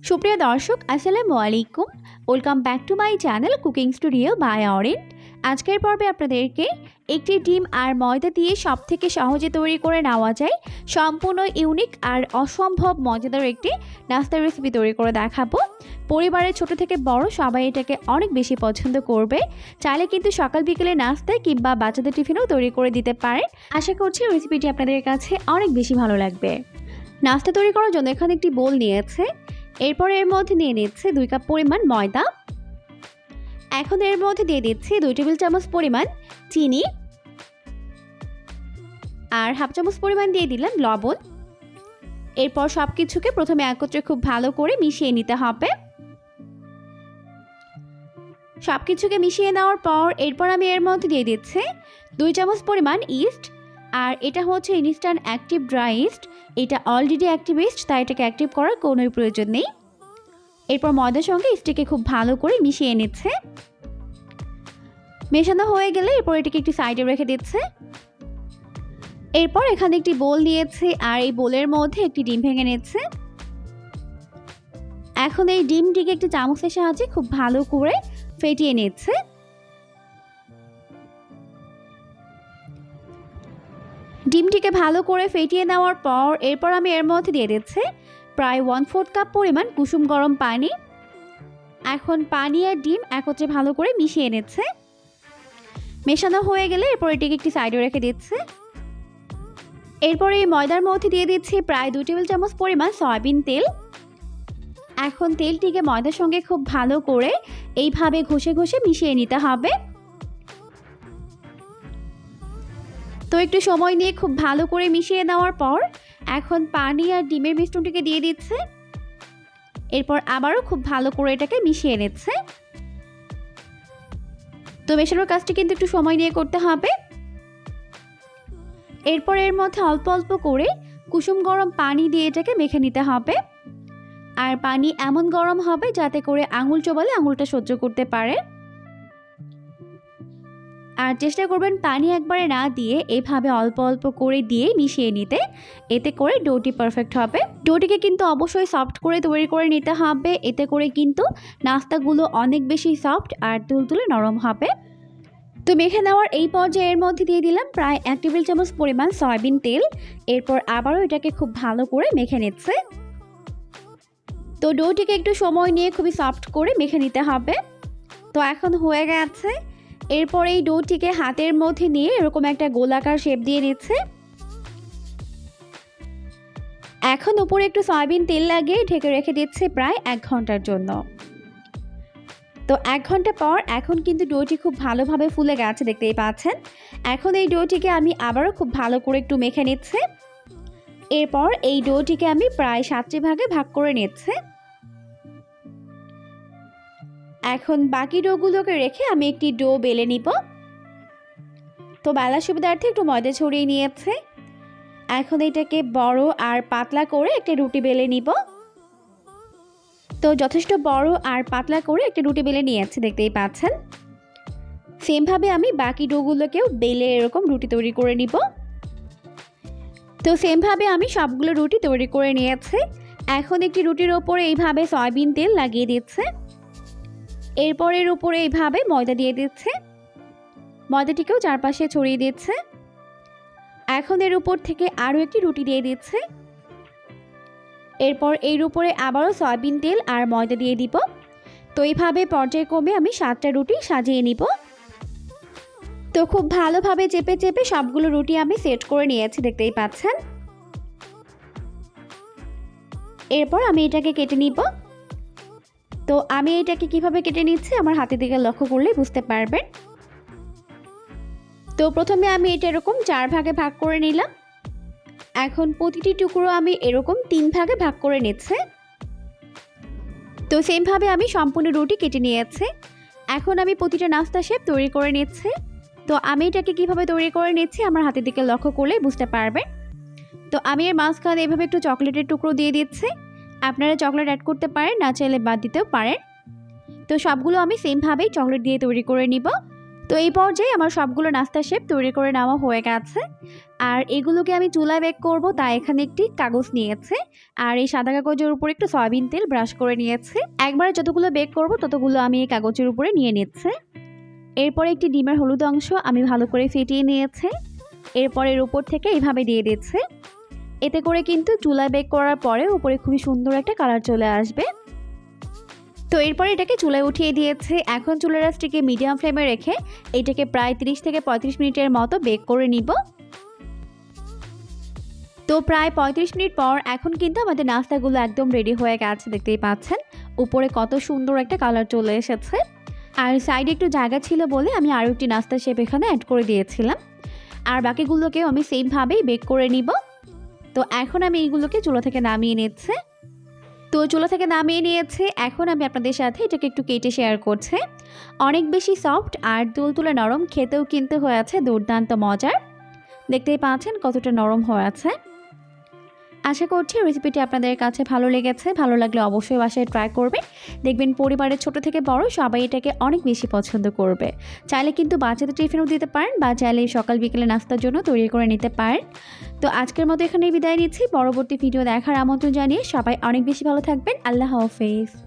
সুপ্রিয় দর্শক আসসালামু আলাইকুম। Welcome back to my channel cooking studio by অরেন্ট। আজকের পর্বে আপনাদেরকে একটি ডিম আর ময়দা দিয়ে সবথেকে সহজে তৈরি করে নেওয়া যায় সম্পূর্ণ ইউনিক আর অসম্ভব মজাদার একটি নাস্তা রেসিপি তৈরি করে দেখাবো। পরিবারের ছোট থেকে বড় সবাই এটাকে অনেক বেশি পছন্দ করবে। চাইলে কিন্তু সকাল বিকেলে নাস্তায় কিংবা বাচ্চাদের টিফিনেও তৈরি করে দিতে পারেন। আশা করছি রেসিপিটি আপনাদের কাছে অনেক বেশি ভালো লাগবে। নাস্তা তৈরি করার জন্য এখানে একটি বোল নিয়েছে, এরপর এর মধ্যে নিয়ে নিচ্ছে 2 কাপ পরিমাণ ময়দা। এখন এর মধ্যে দিয়ে দিচ্ছি 2 টেবিল চামচ পরিমাণ চিনি আর হাফ চামচ পরিমাণ দিয়ে দিলাম লবণ। এরপর সব কিছুকে প্রথমে একত্রে খুব ভালো করে মিশিয়ে নিতে হবে। সব কিছুকে মিশিয়ে নেওয়ার পর এরপর আমি এর মধ্যে দিয়ে দিচ্ছি 2 চামচ পরিমাণ ইস্ট। আর এটা হচ্ছে ইনস্ট্যান্ট অ্যাক্টিভ ড্রাই ইস্ট। এটা অলরেডি অ্যাক্টিভ ইস্ট, তাই এটাকে অ্যাক্টিভ করার কোনো প্রয়োজন নেই। এরপর ময়দার সঙ্গে ইস্টকে খুব ভালো করে মিশিয়ে নিচ্ছে। মেশানো হয়ে গেলে এরপর এটাকে একটু সাইডে রেখে দিচ্ছে। এরপর এখানে একটি বোল নিয়েছে আর এই বোলের মধ্যে একটি ডিম ভেঙে নিচ্ছে। এখন এই ডিমটিকে একটি চামচের সাহায্যে খুব ভালো করে ফেটিয়ে নিচ্ছে। ডিমটিকে ভালো করে ফেটিয়ে নেওয়ার পর এরপর আমি এর মধ্যে দিয়ে দিচ্ছি প্রায় 1/4 কাপ পরিমাণ কুসুম গরম পানি। এখন পানি আর ডিম একত্রে ভালো করে মিশিয়ে নিচ্ছে। মেশানো হয়ে গেলে এরপর এটিকে একটি সাইডে রেখে দিচ্ছে। এরপর এই ময়দার মধ্যে দিয়ে দিচ্ছি প্রায় 2 টেবিল চামচ পরিমাণ সয়াবিন তেল। এখন তেলটিকে ময়দার সঙ্গে খুব ভালো করে এইভাবে ঘষে ঘষে মিশিয়ে নিতে হবে। তো একটু সময় নিয়ে খুব ভালো করে মিশিয়ে নেওয়ার পর এখন পানি আর ডিমের মিশ্রণটিকে দিয়ে দিচ্ছে। এরপর আবারও খুব ভালো করে এটাকে মিশিয়ে নিচ্ছে। তো মেশানোর কাজটি কিন্তু একটু সময় নিয়ে করতে হবে। এরপর এর মধ্যে অল্প অল্প করে কুসুম গরম পানি দিয়ে এটাকে মেখে নিতে হবে। আর পানি এমন গরম হবে যাতে করে আঙুল চোবালে আঙুলটা সহ্য করতে পারে। আর চেষ্টা করবেন পানি একবারে না দিয়ে এভাবে অল্প অল্প করে দিয়ে মিশিয়ে নিতে, এতে করে ডোটি পারফেক্ট হবে। ডোটিকে কিন্তু অবশ্যই সফট করে তৈরি করে নিতে হবে, এতে করে কিন্তু নাস্তাগুলো অনেক বেশি সফট আর তুলতুলে নরম হবে। তো মেখে নেওয়ার এই পর্যায়ে এর মধ্যে দিয়ে দিলাম প্রায় 1 টেবিল চামচ পরিমাণ সয়াবিন তেল। এরপর আবারও এটাকে খুব ভালো করে মেখে নিচ্ছে। তো ডোটিকে একটু সময় নিয়ে খুবই সফট করে মেখে নিতে হবে। তো এখন হয়ে গেছে। এরপর এই ডোটিকে হাতের মধ্যে নিয়ে এরকম একটা গোলাকার শেপ দিয়ে নিচ্ছে। এখন উপরে একটু সয়াবিন তেল লাগিয়ে ঢেকে রেখে দিচ্ছে প্রায় 1 ঘন্টার জন্য। তো 1 ঘন্টা পর এখন কিন্তু ডোটি খুব ভালোভাবে ফুলে গেছে, দেখতেই পাচ্ছেন। এখন এই ডোটিকে আমি আবারও খুব ভালো করে একটু মেখে নিচ্ছে। এরপর এই ডোটিকে আমি প্রায় 7টি ভাগে ভাগ করে নিচ্ছে। এখন বাকি ডোগুলোকে রেখে আমি একটি ডো বেলে নিব। তো বেলার সুবিধার্থে একটু ময়দা ছড়িয়ে নিয়েছে। এখন এটাকে বড় আর পাতলা করে একটা রুটি বেলে নিব। তো যথেষ্ট বড় আর পাতলা করে একটা রুটি বেলে নিয়েছে, দেখতেই পাচ্ছেন। সেমভাবে আমি বাকি ডোগুলোকেও বেলে এরকম রুটি তৈরি করে নিব। তো সেমভাবে আমি সবগুলো রুটি তৈরি করে নিয়েছি। এখন একটি রুটির ওপরে এইভাবে সয়াবিন তেল লাগিয়ে দিচ্ছে। এরপর এর উপরে এইভাবে ময়দা দিয়ে দিচ্ছে। ময়দাটিকেও চারপাশে ছড়িয়ে দিচ্ছে। এখন এর উপর থেকে আরও একটি রুটি দিয়ে দিচ্ছে। এরপর এর উপরে আবারও সয়াবিন তেল আর ময়দা দিয়ে দিব। তো এইভাবে পর্যায়ক্রমে আমি 7টা রুটি সাজিয়ে নিব। তো খুব ভালোভাবে চেপে চেপে সবগুলো রুটি আমি সেট করে নিয়েছি, দেখতেই পাচ্ছেন। এরপর আমি এটাকে কেটে নিব। তো আমি এটাকে কিভাবে কেটে নিচ্ছি আমার হাতের দিকে লক্ষ্য করলে বুঝতে পারবেন। তো প্রথমে আমি এটা এরকম 4 ভাগে ভাগ করে নিলাম। এখন প্রতিটি টুকরো আমি এরকম 3 ভাগে ভাগ করে নিচ্ছি। তো সেমভাবে আমি সম্পূর্ণ রুটি কেটে নিয়েছি। এখন আমি প্রতিটা নাস্তা শেপ তৈরি করে নিচ্ছি। তো আমি এটাকে কিভাবে তৈরি করে নিচ্ছি আমার হাতের দিকে লক্ষ্য করলে বুঝতে পারবেন। তো আমি এর মাঝখানে এভাবে একটু চকলেটের টুকরো দিয়ে দিচ্ছি। আপনারা চকলেট অ্যাড করতে পারেন, না চাইলে বাদ দিতেও পারেন। তো সবগুলো আমি সেমভাবেই চকলেট দিয়ে তৈরি করে নিব। তো এই পর্যায়ে আমার সবগুলো নাস্তা শেপ তৈরি করে নেওয়া হয়ে গেছে। আর এগুলোকে আমি চুলায় বেক করব, তাই এখানে একটি কাগজ নিয়েছে আর এই সাদা কাগজের উপরে একটু সয়াবিন তেল ব্রাশ করে নিয়েছে। একবারে যতগুলো বেক করব ততগুলো আমি এই কাগজের উপরে নিয়ে নিচ্ছি। এরপরে একটি ডিমের হলুদ অংশ আমি ভালো করে ফেটিয়ে নিয়েছি। এরপর এর উপর থেকে এইভাবে দিয়ে দিচ্ছি। এতে করে কিন্তু চুলায় বেক করার পরে উপরে খুবই সুন্দর একটা কালার চলে আসবে। তো এরপর এটাকে চুলায় উঠিয়ে দিয়েছে। এখন চুলার আঁচটিকে মিডিয়াম ফ্লেমে রেখে এটাকে প্রায় 30 থেকে 35 মিনিটের মতো বেক করে নিব। তো প্রায় 35 মিনিট পর এখন কিন্তু আমাদের নাস্তাগুলো একদম রেডি হয়ে গেছে, দেখতেই পাচ্ছেন উপরে কত সুন্দর একটা কালার চলে এসেছে। আর সাইডে একটু জায়গা ছিল বলে আমি আরও একটি নাস্তা শেপ এখানে অ্যাড করে দিয়েছিলাম। আর বাকিগুলোকেও আমি সেমভাবেই বেক করে নিব। তো এখন আমি এইগুলোকে চুলা থেকে নামিয়ে নিচ্ছি। তো চুলা থেকে নামিয়ে নিয়েছে। এখন আমি আপনাদের সাথে এটাকে একটু কেটে শেয়ার করছি। অনেক বেশি সফট আর তুলতুলে নরম, খেতেও কিন্তু হয়েছে দুর্দান্ত মজার। দেখতেই পাচ্ছেন কতটা নরম হয়েছে। আশা করছি রেসিপিটি আপনাদের কাছে ভালো লেগেছে। ভালো লাগলে অবশ্যই বাসায় ট্রাই করবেন। দেখবেন পরিবারের ছোট থেকে বড় সবাই এটাকে অনেক বেশি পছন্দ করবে। চাইলে কিন্তু বাচ্চাদের টিফিনও দিতে পারেন বা চাইলে সকাল বিকেলে নাস্তার জন্য তৈরি করে নিতে পারেন। তো আজকের মতো এখানেই বিদায় নিচ্ছি। পরবর্তী ভিডিও দেখার আমন্ত্রণ জানিয়ে সবাই অনেক বেশি ভালো থাকবেন। আল্লাহ হাফেজ।